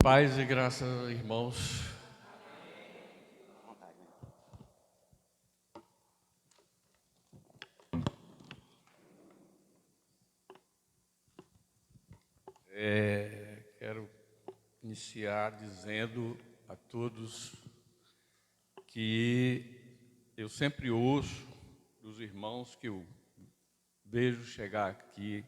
Paz e graça, irmãos. Quero iniciar dizendo a todos que eu sempre ouço dos irmãos que eu vejo chegar aqui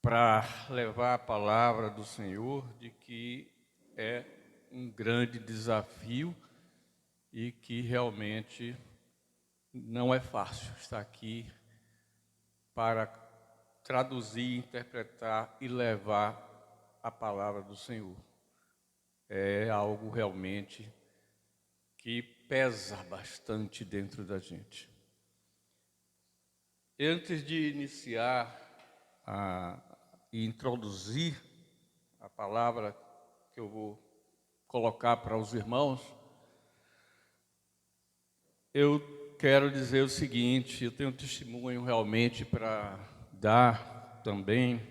para levar a palavra do Senhor, de que é um grande desafio e que realmente não é fácil estar aqui para traduzir, interpretar e levar a palavra do Senhor. É algo realmente que pesa bastante dentro da gente. Antes de iniciar e introduzir a palavra que eu vou colocar para os irmãos, eu quero dizer o seguinte: eu tenho um testemunho realmente para dar também,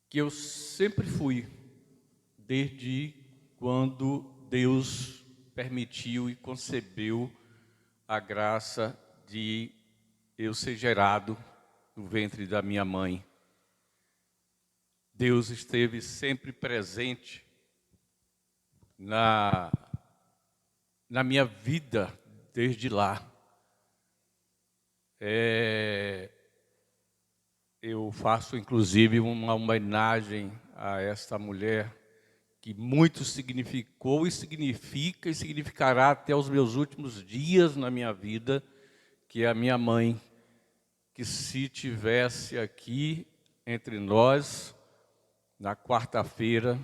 que eu sempre fui, desde quando Deus permitiu e concebeu a graça de eu ser gerado no ventre da minha mãe. Deus esteve sempre presente na minha vida desde lá. Eu faço inclusive uma homenagem a esta mulher que muito significou e significa e significará até os meus últimos dias na minha vida, que é a minha mãe, que se tivesse aqui entre nós, na quarta-feira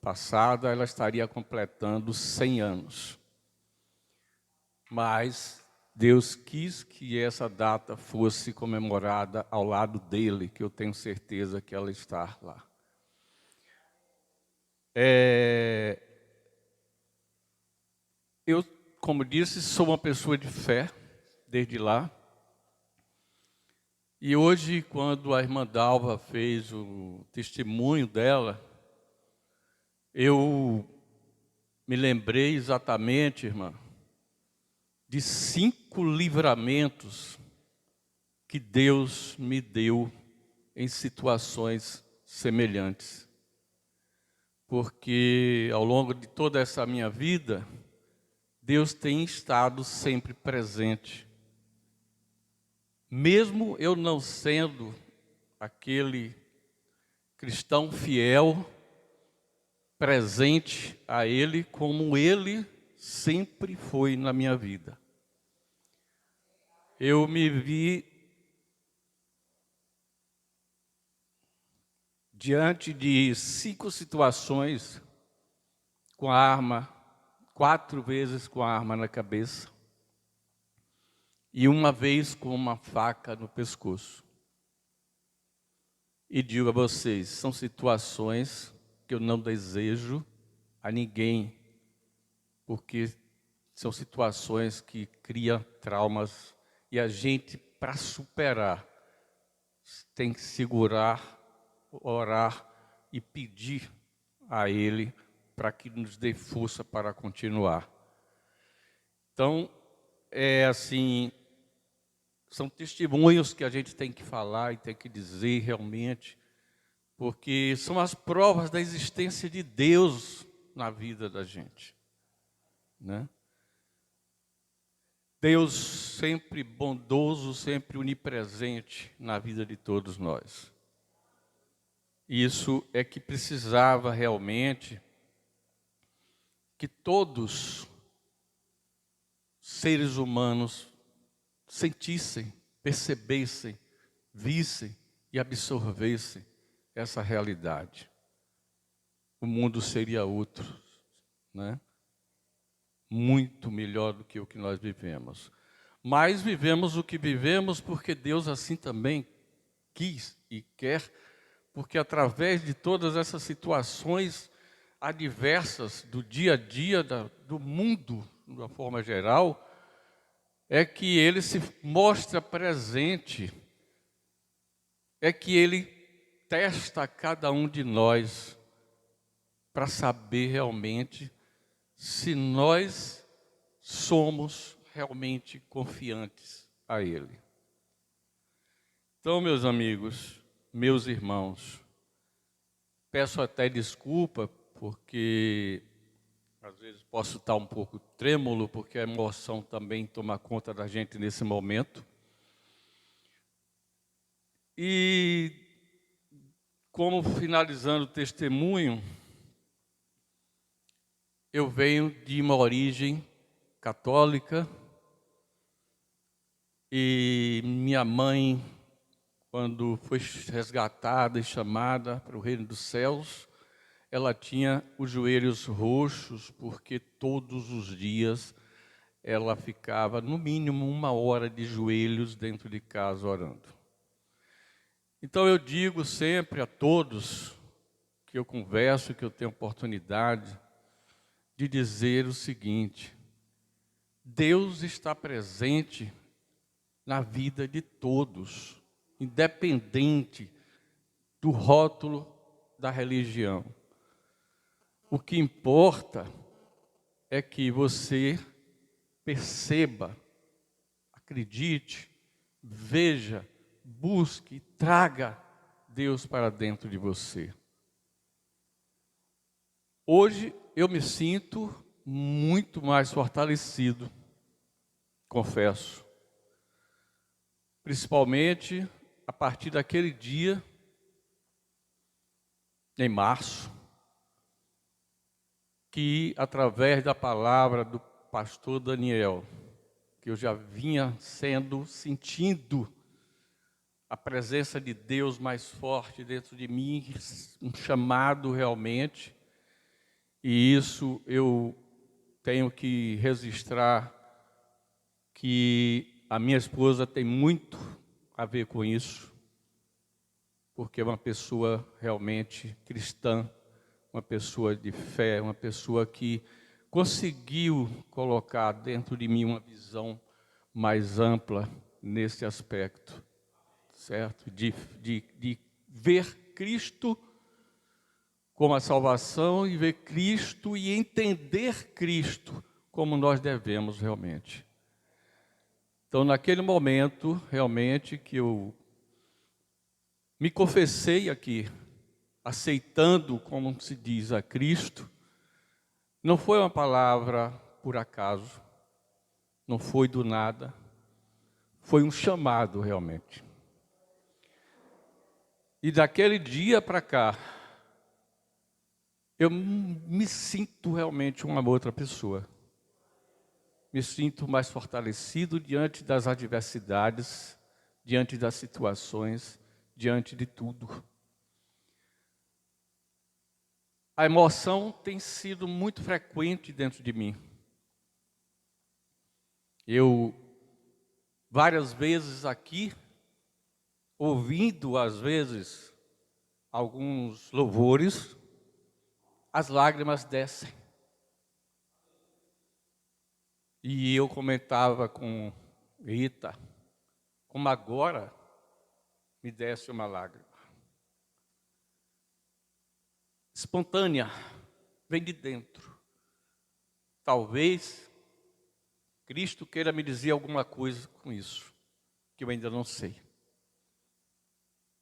passada, ela estaria completando 100 anos. Mas Deus quis que essa data fosse comemorada ao lado dele, que eu tenho certeza que ela está lá. Eu, como disse, sou uma pessoa de fé desde lá. E hoje, quando a irmã Dalva fez o testemunho dela, eu me lembrei exatamente, irmã, de 5 livramentos que Deus me deu em situações semelhantes. Porque ao longo de toda essa minha vida, Deus tem estado sempre presente. Mesmo eu não sendo aquele cristão fiel, presente a Ele, como Ele sempre foi na minha vida. Eu me vi diante de 5 situações com a arma, 4 vezes com a arma na cabeça e uma vez com uma faca no pescoço. E digo a vocês, são situações que eu não desejo a ninguém, porque são situações que criam traumas e a gente, para superar, tem que segurar, orar e pedir a Ele para que nos dê força para continuar. Então, são testemunhos que a gente tem que falar e tem que dizer realmente, porque são as provas da existência de Deus na vida da gente, né? Deus sempre bondoso, sempre onipresente na vida de todos nós. Isso é que precisava realmente que todos seres humanos sentissem, percebessem, vissem e absorvessem essa realidade. O mundo seria outro, né? Muito melhor do que o que nós vivemos. Mas vivemos o que vivemos porque Deus assim também quis e quer, porque através de todas essas situações adversas do dia a dia do mundo, de uma forma geral, é que Ele se mostra presente, é que Ele testa cada um de nós para saber realmente se nós somos realmente confiantes a Ele. Então, meus amigos, meus irmãos, peço até desculpa, porque às vezes posso estar um pouco trêmulo, porque a emoção também toma conta da gente nesse momento. E, como finalizando o testemunho, eu venho de uma origem católica e minha mãe, quando foi resgatada e chamada para o reino dos céus, ela tinha os joelhos roxos, porque todos os dias ela ficava, no mínimo, 1 hora de joelhos dentro de casa orando. Então eu digo sempre a todos que eu converso, que eu tenho oportunidade de dizer o seguinte: Deus está presente na vida de todos, independente do rótulo da religião. O que importa é que você perceba, acredite, veja, busque, traga Deus para dentro de você. Hoje eu me sinto muito mais fortalecido, confesso. Principalmente a partir daquele dia, em março, que através da palavra do pastor Daniel, que eu já vinha sentindo a presença de Deus mais forte dentro de mim, um chamado realmente, e isso eu tenho que registrar que a minha esposa tem muito a ver com isso, porque é uma pessoa realmente cristã, uma pessoa de fé, uma pessoa que conseguiu colocar dentro de mim uma visão mais ampla nesse aspecto, certo? De ver Cristo como a salvação e ver Cristo e entender Cristo como nós devemos realmente. Então, naquele momento, realmente, que eu me confessei aqui, aceitando, como se diz, a Cristo, não foi uma palavra por acaso, não foi do nada, foi um chamado realmente. E daquele dia para cá, eu me sinto realmente uma outra pessoa. Me sinto mais fortalecido diante das adversidades, diante das situações, diante de tudo. A emoção tem sido muito frequente dentro de mim. Eu, várias vezes aqui, ouvindo às vezes alguns louvores, as lágrimas descem. E eu comentava com Rita, como agora me desce uma lágrima. Espontânea, vem de dentro. Talvez Cristo queira me dizer alguma coisa com isso, que eu ainda não sei.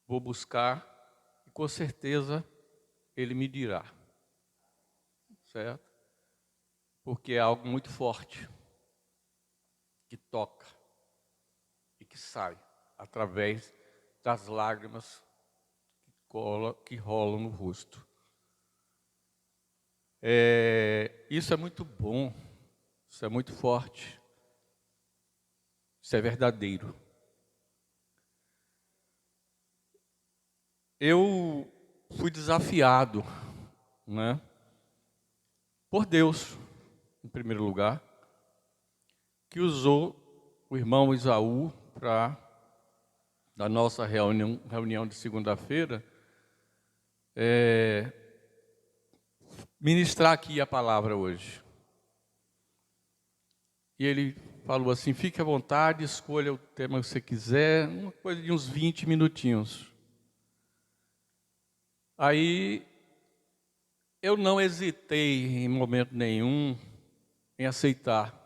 Vou buscar e com certeza Ele me dirá, certo? Porque é algo muito forte, que toca e que sai através das lágrimas que rolam no rosto. Isso é muito bom, isso é muito forte, isso é verdadeiro. Eu fui desafiado, né, por Deus, em primeiro lugar, que usou o irmão Isaú para, da nossa reunião de segunda-feira, ministrar aqui a palavra hoje. E ele falou assim: fique à vontade, escolha o tema que você quiser, uma coisa de uns 20 minutinhos. Aí eu não hesitei em momento nenhum em aceitar,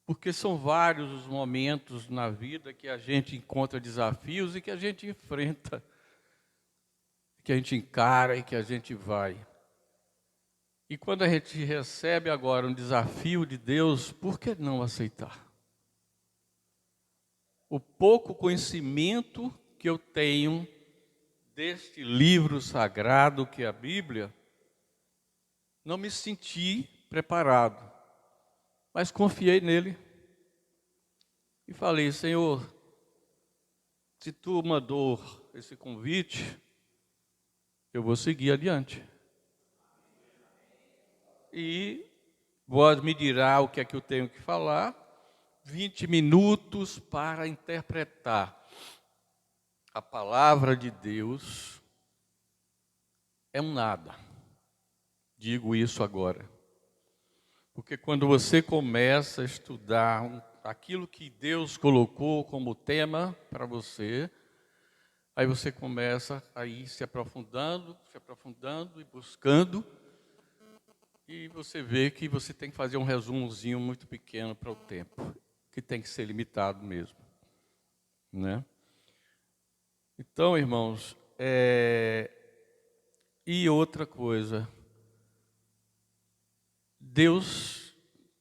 porque são vários os momentos na vida que a gente encontra desafios e que a gente enfrenta, que a gente encara e que a gente vai. E quando a gente recebe agora um desafio de Deus, por que não aceitar? O pouco conhecimento que eu tenho deste livro sagrado que é a Bíblia, não me senti preparado, mas confiei nele e falei: Senhor, se tu mandou esse convite, eu vou seguir adiante. E vós me dirá o que é que eu tenho que falar, 20 minutos para interpretar a palavra de Deus é um nada. Digo isso agora. Porque quando você começa a estudar aquilo que Deus colocou como tema para você, aí você começa a ir se aprofundando e buscando, e você vê que você tem que fazer um resumozinho muito pequeno para o tempo, que tem que ser limitado mesmo, né? Então, irmãos, e outra coisa, Deus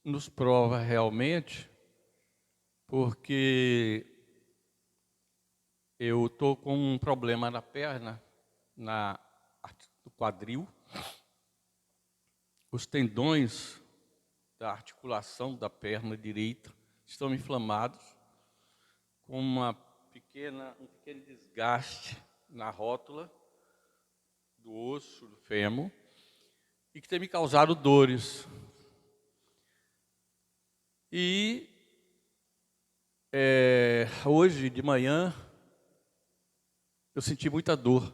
nos prova realmente, porque eu estou com um problema na perna, no quadril. Os tendões da articulação da perna direita estão inflamados, com um pequeno desgaste na rótula do osso do fêmur, e que tem me causado dores. E hoje de manhã eu senti muita dor.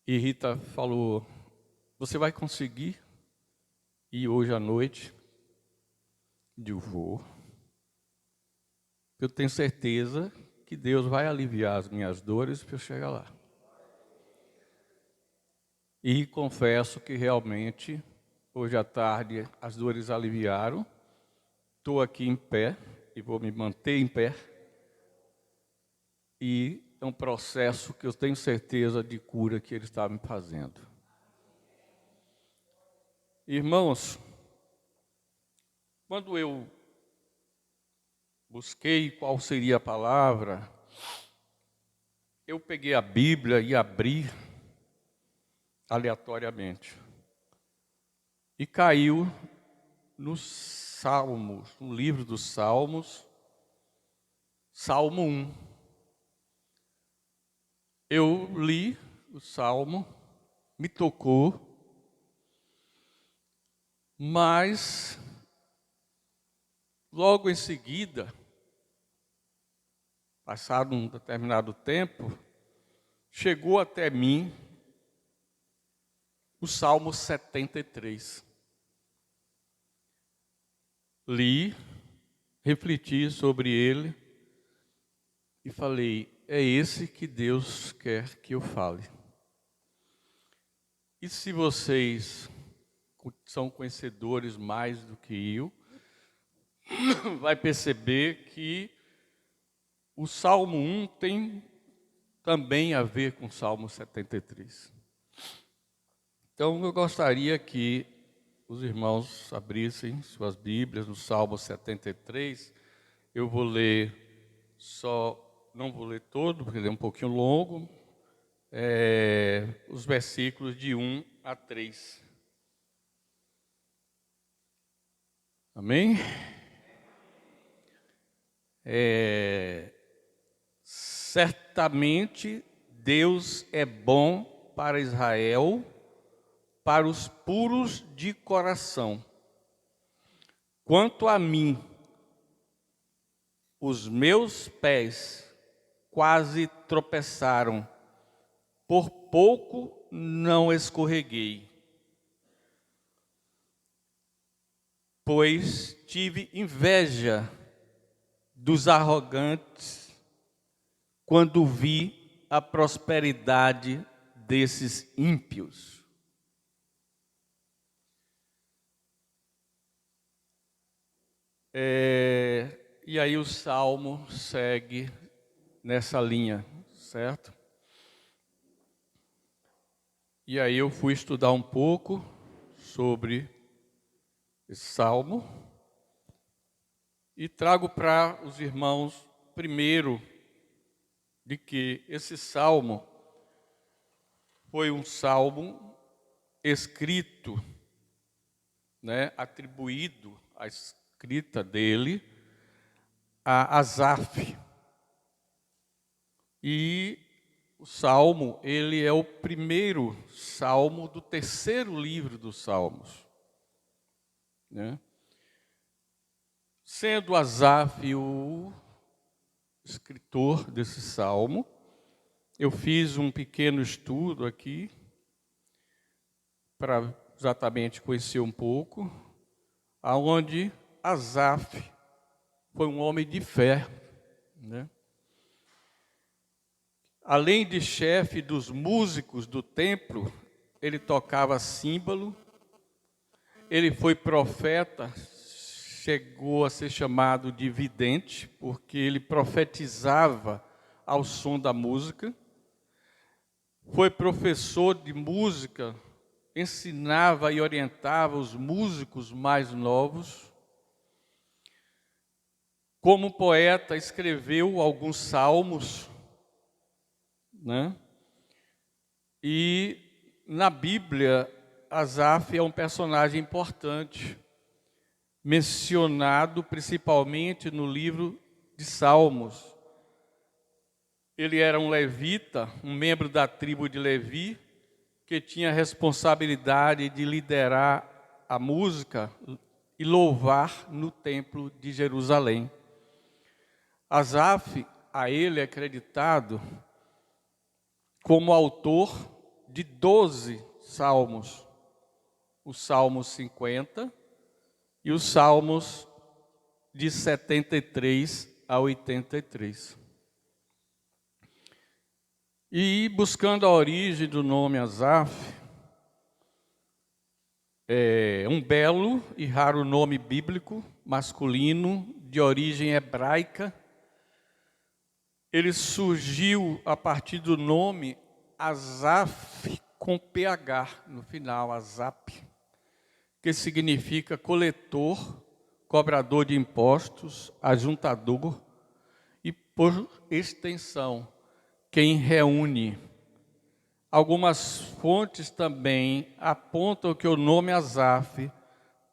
E Rita falou: você vai conseguir ir hoje à noite? Eu vou. Eu tenho certeza que Deus vai aliviar as minhas dores para eu chegar lá. E confesso que realmente, hoje à tarde, as dores aliviaram. Estou aqui em pé e vou me manter em pé. E é um processo que eu tenho certeza de cura que Ele está me fazendo. Irmãos, quando eu busquei qual seria a palavra, eu peguei a Bíblia e abri aleatoriamente. E caiu nos Salmos, no livro dos Salmos, Salmo 1. Eu li o Salmo, me tocou, mas logo em seguida, passado um determinado tempo, chegou até mim o Salmo 73. Li, refleti sobre ele e falei: é esse que Deus quer que eu fale. E se vocês são conhecedores mais do que eu, vai perceber que o Salmo 1 tem também a ver com o Salmo 73. Então eu gostaria que os irmãos abrissem suas Bíblias no Salmo 73. Eu vou ler não vou ler todo, porque ele é um pouquinho longo, os versículos de 1 a 3. Amém? Certamente Deus é bom para Israel, para os puros de coração. Quanto a mim, os meus pés quase tropeçaram, por pouco não escorreguei, pois tive inveja dos arrogantes quando vi a prosperidade desses ímpios. E aí o Salmo segue nessa linha, certo? E aí eu fui estudar um pouco sobre esse Salmo e trago para os irmãos, primeiro, de que esse Salmo foi um Salmo escrito, atribuído a escrita dele a Asaf. E o Salmo, ele é o primeiro Salmo do terceiro livro dos Salmos, Sendo Asaf o escritor desse Salmo, eu fiz um pequeno estudo aqui para exatamente conhecer um pouco, aonde Asaf foi um homem de fé, Além de chefe dos músicos do templo, ele tocava símbolo, ele foi profeta, chegou a ser chamado de vidente, porque ele profetizava ao som da música, foi professor de música, ensinava e orientava os músicos mais novos. Como poeta, escreveu alguns salmos, E na Bíblia, Asaf é um personagem importante, mencionado principalmente no livro de Salmos. Ele era um levita, um membro da tribo de Levi, que tinha a responsabilidade de liderar a música e louvar no templo de Jerusalém. Asaf, a ele é acreditado como autor de 12 salmos, os Salmos 50 e os Salmos de 73 a 83. E buscando a origem do nome Asaf, é um belo e raro nome bíblico, masculino, de origem hebraica. Ele surgiu a partir do nome Asaf com PH no final, Asap, que significa coletor, cobrador de impostos, ajuntador e, por extensão, quem reúne. Algumas fontes também apontam que o nome Asaf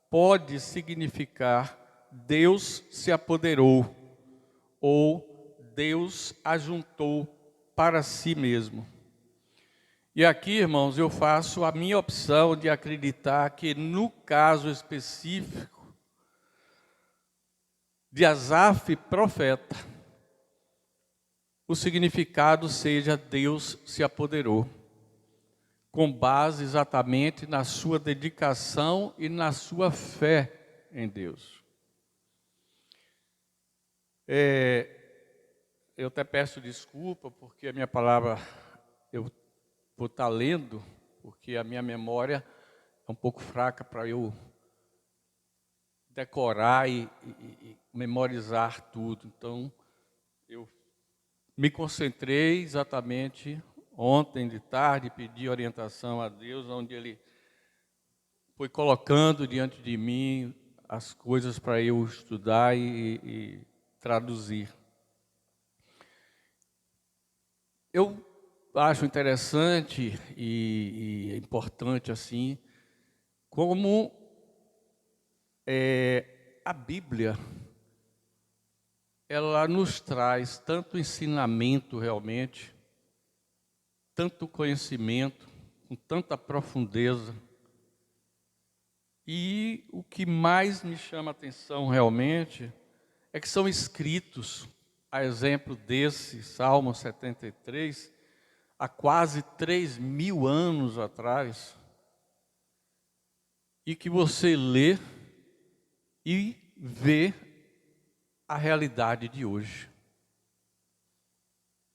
pode significar Deus se apoderou ou Deus ajuntou para si mesmo. E aqui, irmãos, eu faço a minha opção de acreditar que no caso específico de Asaf, profeta, o significado seja Deus se apoderou, com base exatamente na sua dedicação e na sua fé em Deus. Eu até peço desculpa, porque a minha palavra eu vou estar lendo, porque a minha memória é um pouco fraca para eu decorar e memorizar tudo. Então, eu me concentrei exatamente ontem de tarde, pedi orientação a Deus, onde Ele foi colocando diante de mim as coisas para eu estudar e traduzir. Eu acho interessante e importante assim, como a Bíblia, ela nos traz tanto ensinamento realmente, tanto conhecimento, com tanta profundeza. E o que mais me chama a atenção realmente é que são escritos, a exemplo desse Salmo 73, há quase 3.000 anos atrás, e que você lê e vê a realidade de hoje.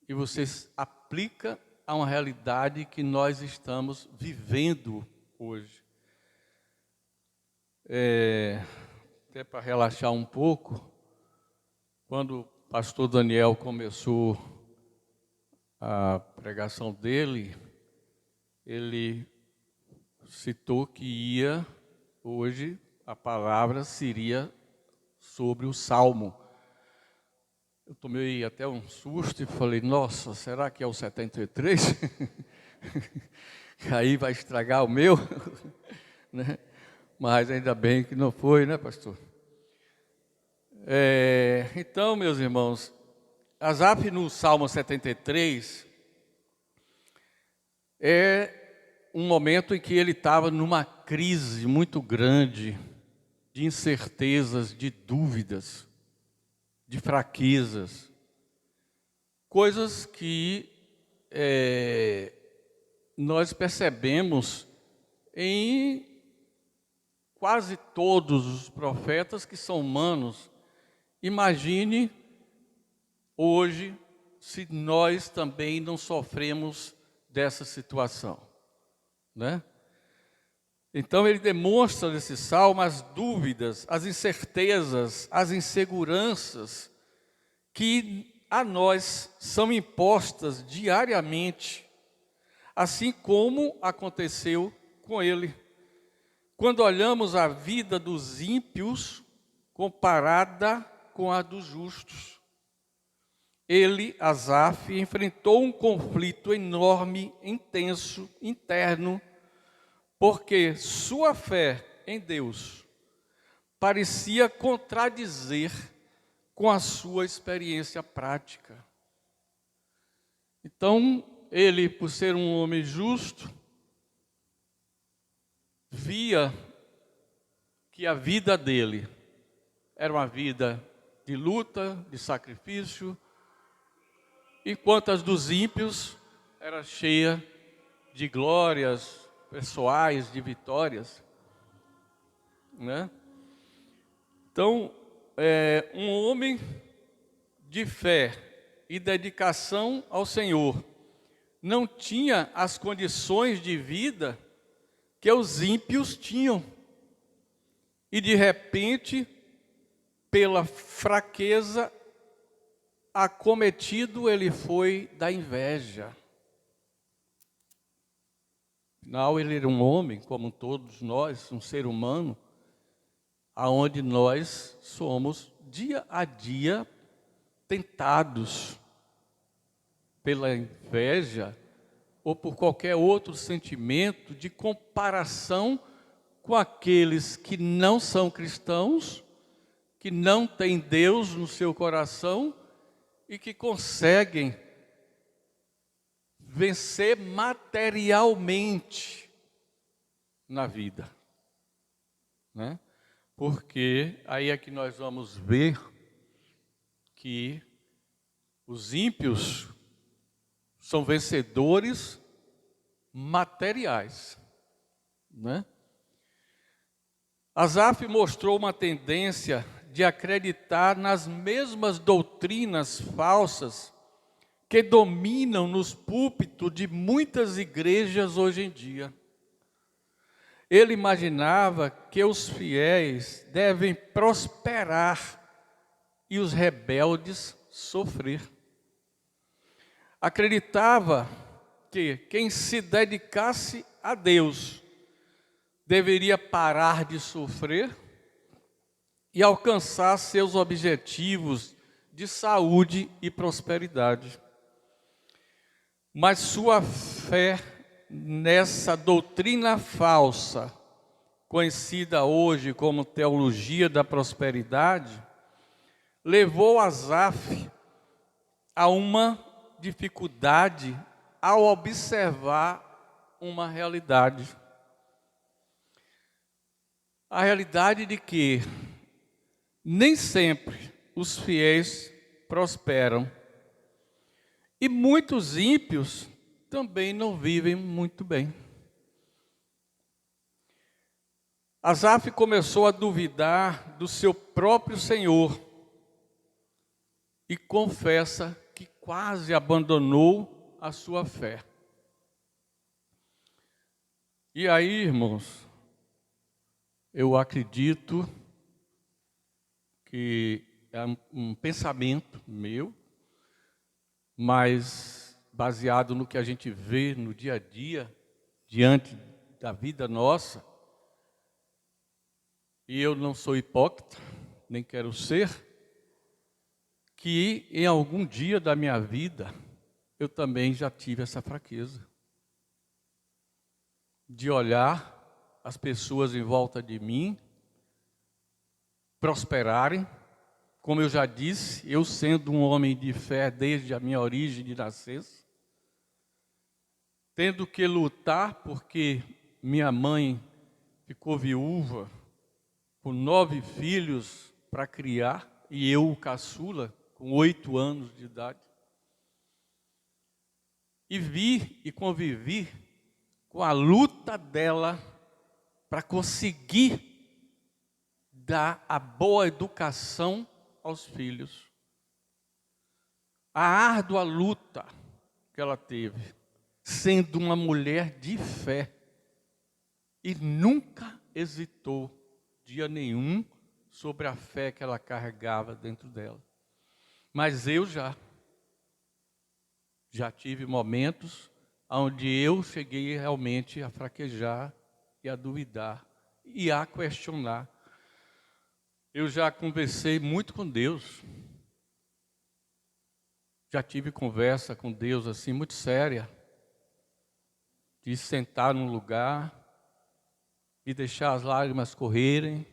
e você aplica a uma realidade que nós estamos vivendo hoje. Até para relaxar um pouco, quando o pastor Daniel começou a pregação dele, ele citou que hoje a palavra seria sobre o Salmo. Eu tomei até um susto e falei, nossa, será que é o 73? Aí vai estragar o meu, né? Mas ainda bem que não foi, né, pastor? Então, meus irmãos, Asaf no Salmo 73 é um momento em que ele estava numa crise muito grande de incertezas, de dúvidas, de fraquezas, coisas que nós percebemos em quase todos os profetas que são humanos. Imagine hoje se nós também não sofremos dessa situação, né? Então ele demonstra nesse salmo as dúvidas, as incertezas, as inseguranças que a nós são impostas diariamente, assim como aconteceu com ele. Quando olhamos a vida dos ímpios comparada com a dos justos, ele, Asaf, enfrentou um conflito enorme, intenso, interno, porque sua fé em Deus parecia contradizer com a sua experiência prática. Então, ele, por ser um homem justo, via que a vida dele era uma vida de luta, de sacrifício, enquanto as dos ímpios era cheia de glórias pessoais, de vitórias, né? Então, um homem de fé e dedicação ao Senhor não tinha as condições de vida que os ímpios tinham. E de repente, pela fraqueza, acometido ele foi da inveja. Afinal, ele era um homem, como todos nós, um ser humano, aonde nós somos dia a dia tentados pela inveja ou por qualquer outro sentimento de comparação com aqueles que não são cristãos, que não têm Deus no seu coração e que conseguem vencer materialmente na vida, né? Porque aí é que nós vamos ver que os ímpios são vencedores materiais, né? Asaf mostrou uma tendência de acreditar nas mesmas doutrinas falsas que dominam nos púlpitos de muitas igrejas hoje em dia. Ele imaginava que os fiéis devem prosperar e os rebeldes sofrer. Acreditava que quem se dedicasse a Deus deveria parar de sofrer e alcançar seus objetivos de saúde e prosperidade. Mas sua fé nessa doutrina falsa, conhecida hoje como teologia da prosperidade, levou Asaf a uma dificuldade ao observar uma realidade. A realidade de que nem sempre os fiéis prosperam e muitos ímpios também não vivem muito bem. Asaf começou a duvidar do seu próprio Senhor e confessa que quase abandonou a sua fé. E aí, irmãos, eu acredito que é um pensamento meu, mas baseado no que a gente vê no dia a dia, diante da vida nossa, e eu não sou hipócrita, nem quero ser, que em algum dia da minha vida, eu também já tive essa fraqueza. De olhar as pessoas em volta de mim prosperarem, como eu já disse, eu sendo um homem de fé desde a minha origem de nascença, tendo que lutar porque minha mãe ficou viúva, com 9 filhos para criar, e eu, o caçula, com 8 anos de idade. E vi e convivi com a luta dela para conseguir dar a boa educação aos filhos. A árdua luta que ela teve, sendo uma mulher de fé, e nunca hesitou dia nenhum sobre a fé que ela carregava dentro dela. Mas eu já tive momentos onde eu cheguei realmente a fraquejar e a duvidar e a questionar. Eu já conversei muito com Deus. Já tive conversa com Deus assim muito séria, de sentar num lugar e deixar as lágrimas correrem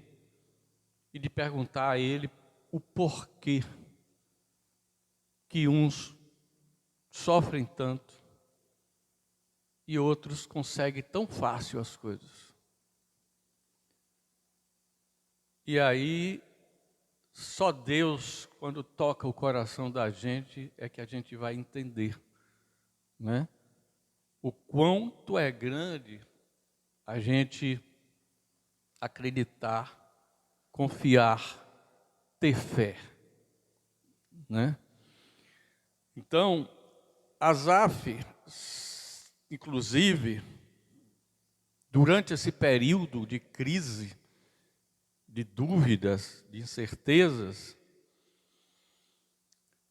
e de perguntar a Ele o porquê que uns sofrem tanto e outros conseguem tão fácil as coisas. E aí, só Deus, quando toca o coração da gente, é que a gente vai entender, né? O quanto é grande a gente acreditar, confiar, ter fé, né? Então, Asaf, inclusive, durante esse período de crise, de dúvidas, de incertezas,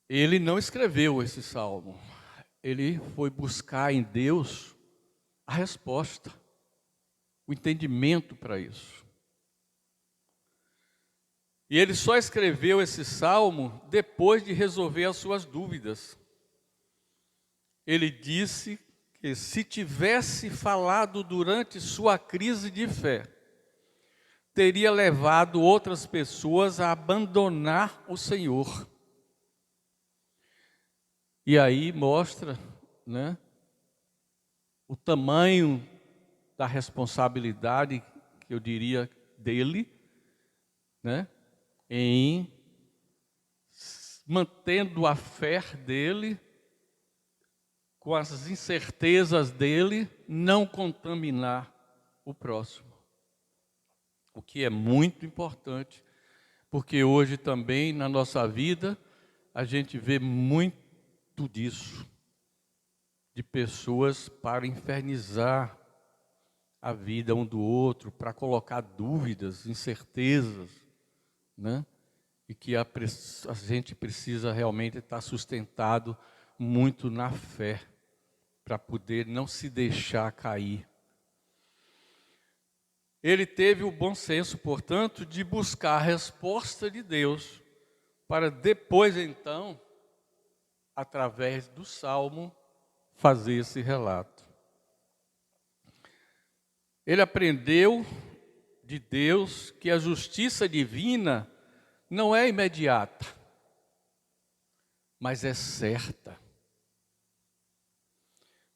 ele não escreveu esse salmo. Ele foi buscar em Deus a resposta, o entendimento para isso. E ele só escreveu esse salmo depois de resolver as suas dúvidas. Ele disse que se tivesse falado durante sua crise de fé, teria levado outras pessoas a abandonar o Senhor. E aí mostra, né, o tamanho da responsabilidade, que eu diria, dele, né, em mantendo a fé dele, com as incertezas dele, não contaminar o próximo. O que é muito importante, porque hoje também na nossa vida a gente vê muito disso, de pessoas para infernizar a vida um do outro, para colocar dúvidas, incertezas, né? E que a gente precisa realmente estar sustentado muito na fé, para poder não se deixar cair. Ele teve o bom senso, portanto, de buscar a resposta de Deus, para depois, então, através do Salmo, fazer esse relato. Ele aprendeu de Deus que a justiça divina não é imediata, mas é certa.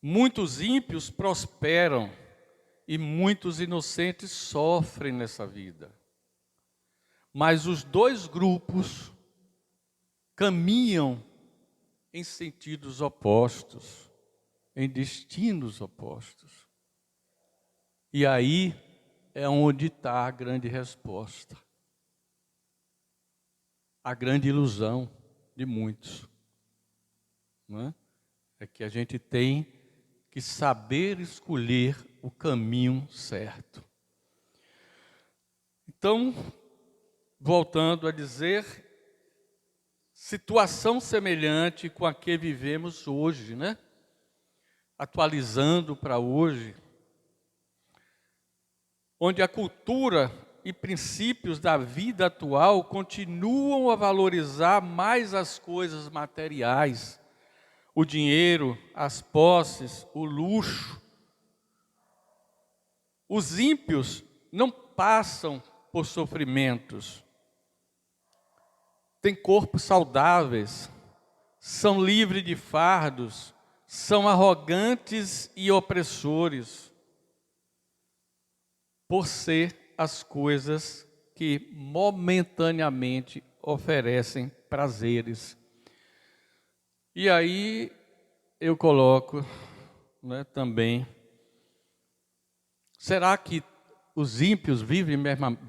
Muitos ímpios prosperam e muitos inocentes sofrem nessa vida. Mas os dois grupos caminham em sentidos opostos, em destinos opostos. E aí é onde está a grande resposta, a grande ilusão de muitos. não é? É que a gente tem que saber escolher o caminho certo. Então, voltando a dizer, situação semelhante com a que vivemos hoje, né? Atualizando para hoje, onde a cultura e princípios da vida atual continuam a valorizar mais as coisas materiais, o dinheiro, as posses, o luxo. Os ímpios não passam por sofrimentos, têm corpos saudáveis, são livres de fardos, são arrogantes e opressores, por ser as coisas que momentaneamente oferecem prazeres. E aí eu coloco, né, também, será que os ímpios vivem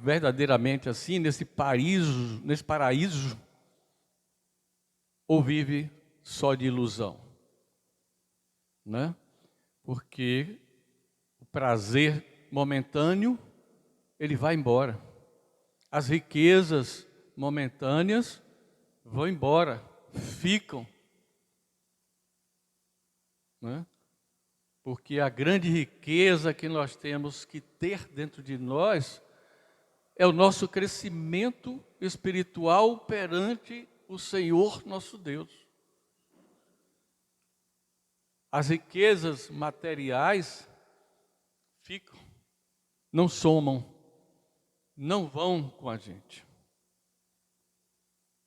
verdadeiramente assim, nesse paraíso, ou vive só de ilusão? Né? Porque o prazer momentâneo, ele vai embora. As riquezas momentâneas vão embora, ficam. Né? Porque a grande riqueza que nós temos que ter dentro de nós é o nosso crescimento espiritual perante o Senhor nosso Deus. As riquezas materiais ficam, não somam, não vão com a gente.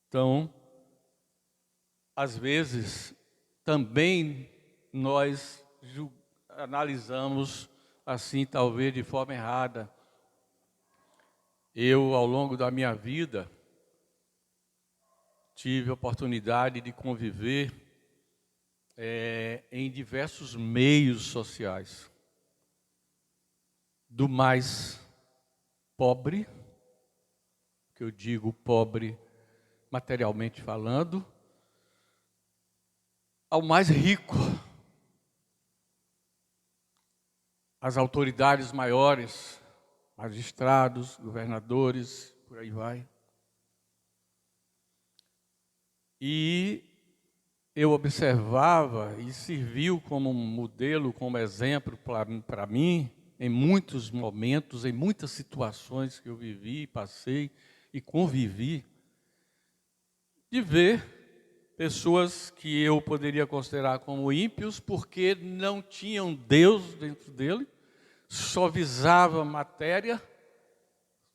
Então, às vezes, também nós analisamos assim, talvez de forma errada. Eu, ao longo da minha vida, tive a oportunidade de conviver em diversos meios sociais. Do mais pobre, que eu digo pobre materialmente falando, ao mais rico. As autoridades maiores, magistrados, governadores, por aí vai. E eu observava e serviu como modelo, como exemplo para mim, em muitos momentos, em muitas situações que eu vivi, passei e convivi, de ver pessoas que eu poderia considerar como ímpios, porque não tinham Deus dentro dele, só visava matéria,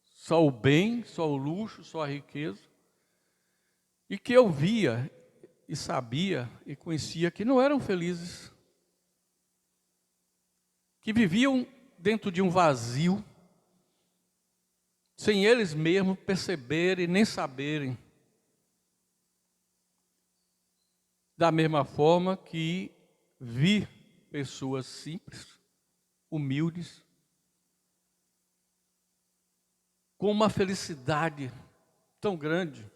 só o bem, só o luxo, só a riqueza. E que eu via e sabia e conhecia que não eram felizes, que viviam dentro de um vazio, sem eles mesmos perceberem nem saberem. Da mesma forma que vi pessoas simples, humildes, com uma felicidade tão grande.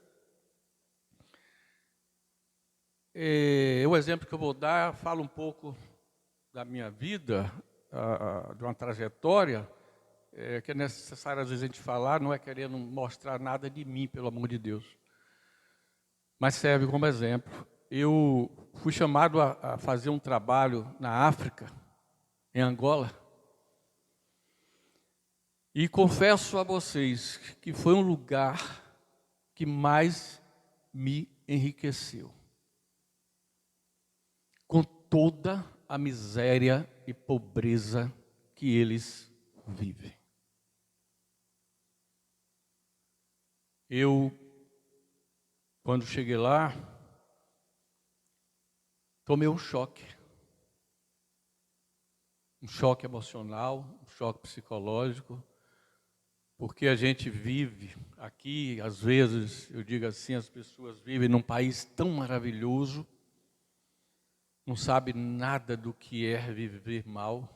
O exemplo que eu vou dar, fala um pouco da minha vida, de uma trajetória, que é necessário às vezes a gente falar, não é querendo mostrar nada de mim, pelo amor de Deus, mas serve como exemplo. Eu fui chamado a fazer um trabalho na África, em Angola, e confesso a vocês que foi um lugar que mais me enriqueceu. Com toda a miséria e pobreza que eles vivem. Eu, quando cheguei lá, tomei um choque emocional, um choque psicológico, porque a gente vive aqui, às vezes, eu digo assim, as pessoas vivem num país tão maravilhoso, não sabe nada do que é viver mal.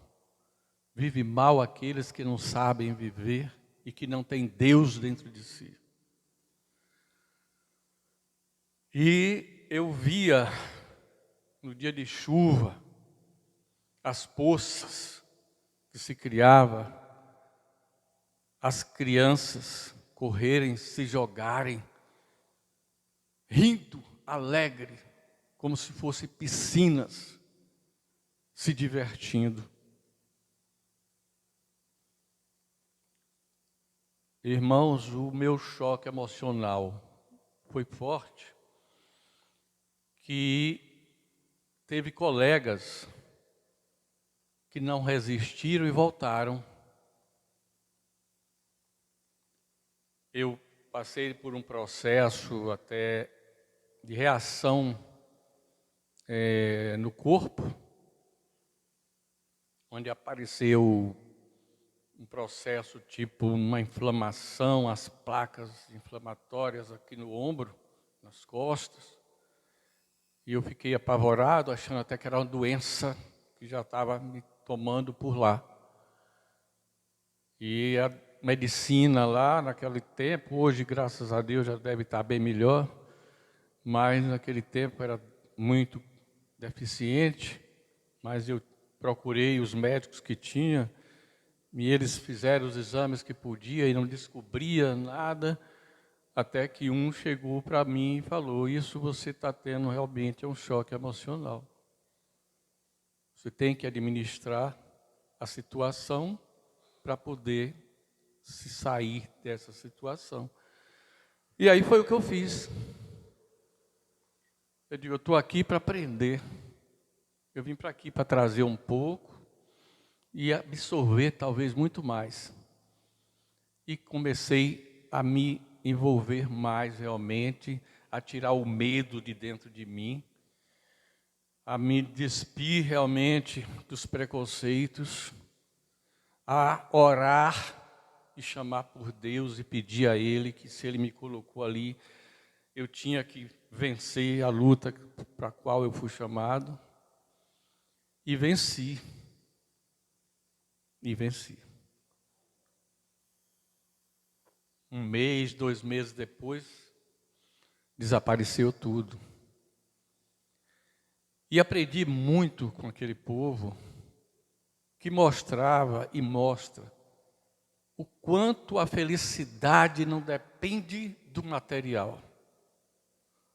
Vive mal aqueles que não sabem viver e que não têm Deus dentro de si. E eu via no dia de chuva, as poças que se criava, as crianças correrem, se jogarem, rindo, alegre, como se fossem piscinas, se divertindo. Irmãos, o meu choque emocional foi forte, que teve colegas que não resistiram e voltaram. Eu passei por um processo até de reação no corpo, onde apareceu um processo tipo uma inflamação, as placas inflamatórias aqui no ombro, nas costas. E eu fiquei apavorado, achando até que era uma doença que já estava me tomando por lá. E a medicina lá, naquele tempo, hoje, graças a Deus, já deve estar bem melhor, mas naquele tempo era muito deficiente, mas eu procurei os médicos que tinha, e eles fizeram os exames que podia e não descobria nada, até que um chegou para mim e falou: isso você está tendo realmente um choque emocional. Você tem que administrar a situação para poder se sair dessa situação. E aí foi o que eu fiz. Eu digo, eu estou aqui para aprender. Eu vim para aqui para trazer um pouco e absorver talvez muito mais. E comecei a me envolver mais realmente, a tirar o medo de dentro de mim, a me despir realmente dos preconceitos, a orar e chamar por Deus e pedir a Ele que, se Ele me colocou ali, eu tinha que vencer a luta para a qual eu fui chamado. E venci. E venci. 1 mês, 2 meses depois, desapareceu tudo. E aprendi muito com aquele povo que mostrava e mostra o quanto a felicidade não depende do material.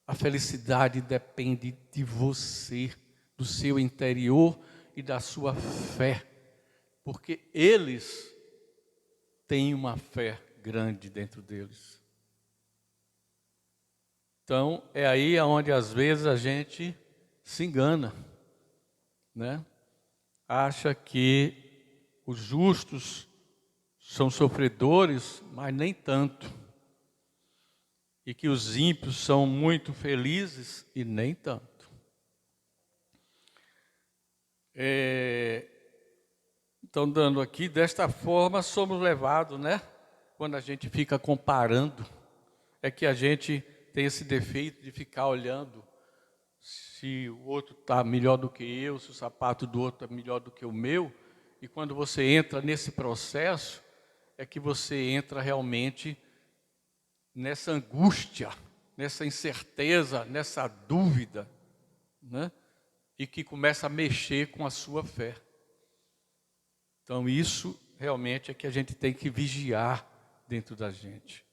A felicidade depende de você, do seu interior e da sua fé. Porque eles têm uma fé grande dentro deles. Então, é aí onde às vezes a gente se engana, né? Acha que os justos são sofredores, mas nem tanto. E que os ímpios são muito felizes e nem tanto. Então, dando aqui, desta forma somos levados, né? Quando a gente fica comparando, é que a gente tem esse defeito de ficar olhando se o outro está melhor do que eu, se o sapato do outro é melhor do que o meu. E quando você entra nesse processo, é que você entra realmente nessa angústia, nessa incerteza, nessa dúvida, né? E que começa a mexer com a sua fé. Então isso realmente é que a gente tem que vigiar dentro da gente.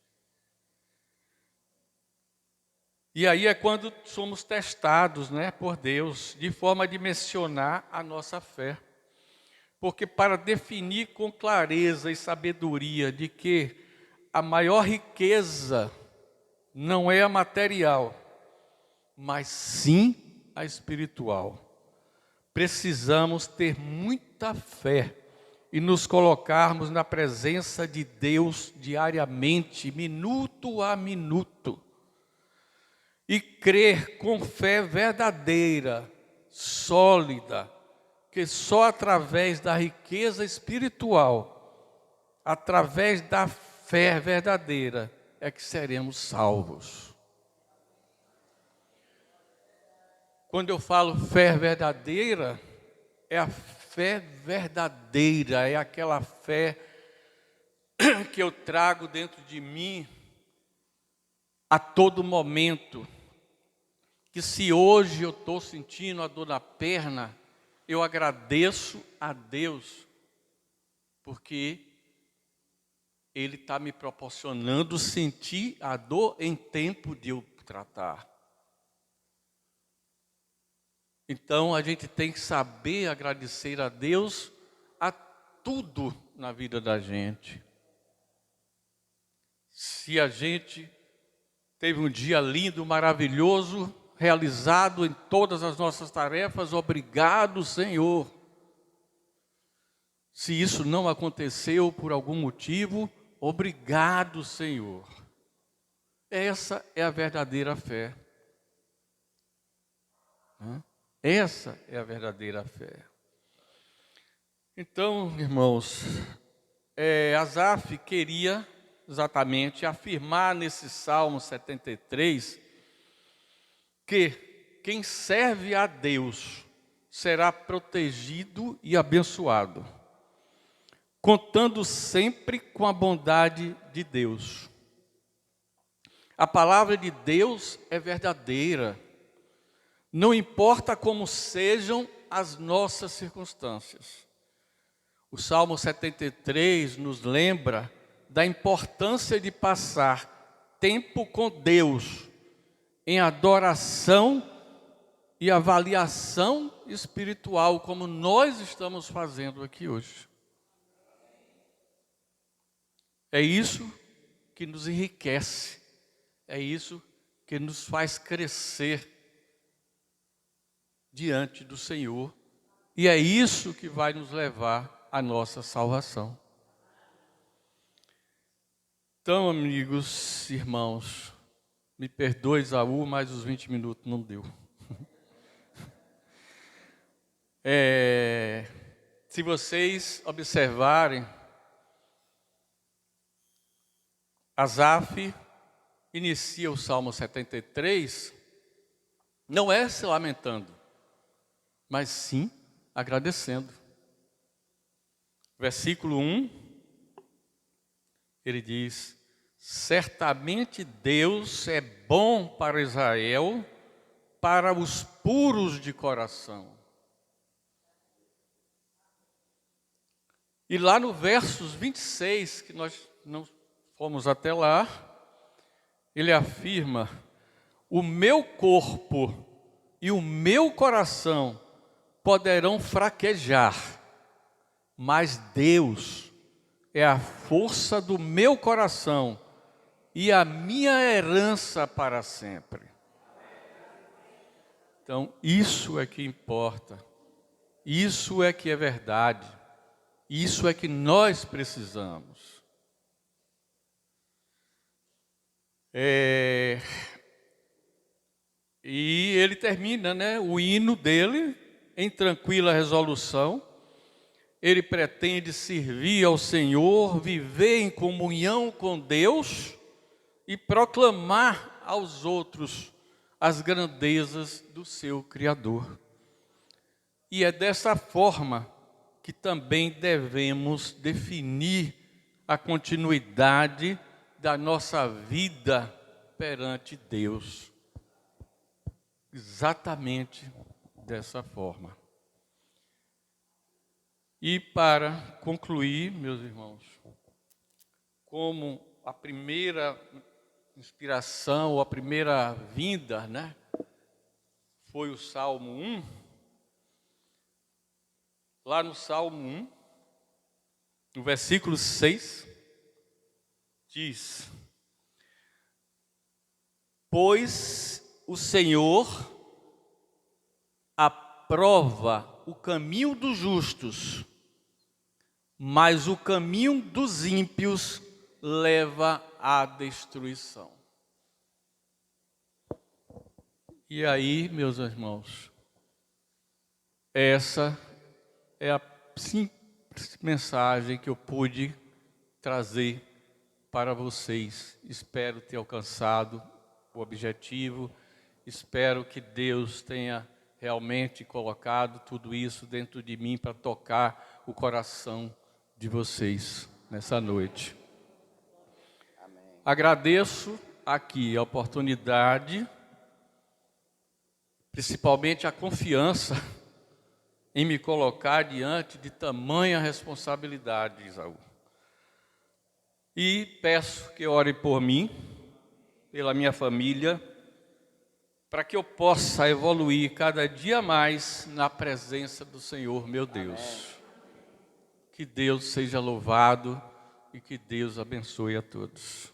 E aí é quando somos testados, né, por Deus, de forma a dimensionar a nossa fé. Porque para definir com clareza e sabedoria de que a maior riqueza não é a material, mas sim a espiritual, precisamos ter muita fé e nos colocarmos na presença de Deus diariamente, minuto a minuto. E crer com fé verdadeira, sólida, que só através da riqueza espiritual, através da fé verdadeira, é que seremos salvos. Quando eu falo fé verdadeira, é a fé verdadeira, é aquela fé que eu trago dentro de mim a todo momento, que se hoje eu estou sentindo a dor na perna, eu agradeço a Deus, porque Ele está me proporcionando sentir a dor em tempo de eu tratar. Então, a gente tem que saber agradecer a Deus a tudo na vida da gente. Se a gente teve um dia lindo, maravilhoso, realizado em todas as nossas tarefas, obrigado, Senhor. Se isso não aconteceu por algum motivo, obrigado, Senhor. Essa é a verdadeira fé. Essa é a verdadeira fé. Então, irmãos, Asaf queria exatamente afirmar nesse Salmo 73 que quem serve a Deus será protegido e abençoado, contando sempre com a bondade de Deus. A palavra de Deus é verdadeira. Não importa como sejam as nossas circunstâncias. O Salmo 73 nos lembra da importância de passar tempo com Deus em adoração e avaliação espiritual, como nós estamos fazendo aqui hoje. É isso que nos enriquece, é isso que nos faz crescer diante do Senhor, e é isso que vai nos levar à nossa salvação. Então, amigos, irmãos, me perdoe, Isaú, mas os 20 minutos não deu. Se vocês observarem, Asaf inicia o Salmo 73, não é se lamentando, mas sim agradecendo. Versículo 1, ele diz: certamente Deus é bom para Israel, para os puros de coração. E lá no versos 26, que nós não fomos até lá, ele afirma: o meu corpo e o meu coração poderão fraquejar, mas Deus é a força do meu coração e a minha herança para sempre. Então, isso é que importa, isso é que é verdade, isso é que nós precisamos. E ele termina, o hino dele em tranquila resolução. Ele pretende servir ao Senhor, viver em comunhão com Deus e proclamar aos outros as grandezas do seu Criador. E é dessa forma que também devemos definir a continuidade da nossa vida perante Deus. Exatamente dessa forma. E para concluir, meus irmãos, como a primeira inspiração, ou a primeira vinda, foi o Salmo 1, lá no Salmo 1, no versículo 6, diz: pois o Senhor aprova o caminho dos justos, mas o caminho dos ímpios leva à destruição. E aí, meus irmãos, essa é a simples mensagem que eu pude trazer para vocês. Espero ter alcançado o objetivo, espero que Deus tenha realmente colocado tudo isso dentro de mim para tocar o coração de vocês nessa noite. Amém. Agradeço aqui a oportunidade principalmente a confiança em me colocar diante de tamanha responsabilidade, Isaú. E peço que ore por mim, pela minha família, para que eu possa evoluir cada dia mais na presença do Senhor, meu Deus. Amém. Que Deus seja louvado e que Deus abençoe a todos.